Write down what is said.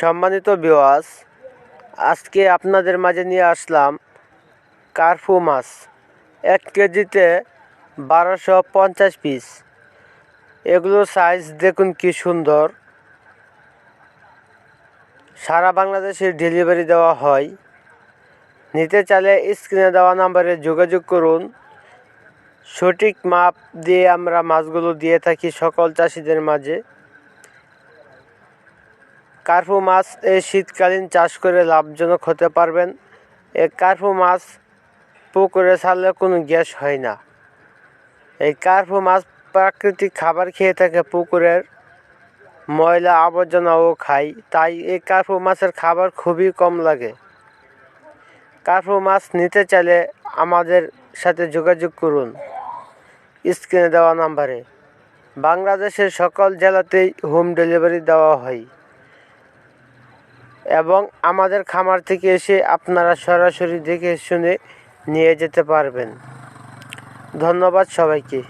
সম্মানিত ভিউয়ার্স, আজকে আপনাদের মাঝে নিয়ে আসলাম কার্পু মাছ। 1 কেজিতে 1250 পিস। এগুলোর সাইজ দেখুন কি সুন্দর। সারা বাংলাদেশে ডেলিভারি দেওয়া হয়। নিতে চাইলে স্ক্রিনে দেওয়া নম্বরে যোগাযোগ করুন। সঠিক মাপ দিয়ে আমরা মাছগুলো দিয়ে থাকি সকল চাষিদের মাঝে। কার্পু মাছ এই শীতকালীন চাষ করে লাভজনক হতে পারবেন। এই কার্পু মাছ পুকুরে ছাড়লে কোনো গ্যাস হয় না। এই কার্পু মাছ প্রাকৃতিক খাবার খেয়ে থাকে, পুকুরের ময়লা আবর্জনাও খায়, তাই এই কার্পু মাছের খাবার খুবই কম লাগে। কার্পু মাছ নিতে চাইলে আমাদের সাথে যোগাযোগ করুন স্ক্রিনে দেওয়া নাম্বারে। বাংলাদেশের সকল জেলাতেই হোম ডেলিভারি দেওয়া হয় এবং আমাদের খামার থেকে এসে আপনারা সরাসরি দেখে শুনে নিয়ে যেতে পারবেন। ধন্যবাদ সবাইকে।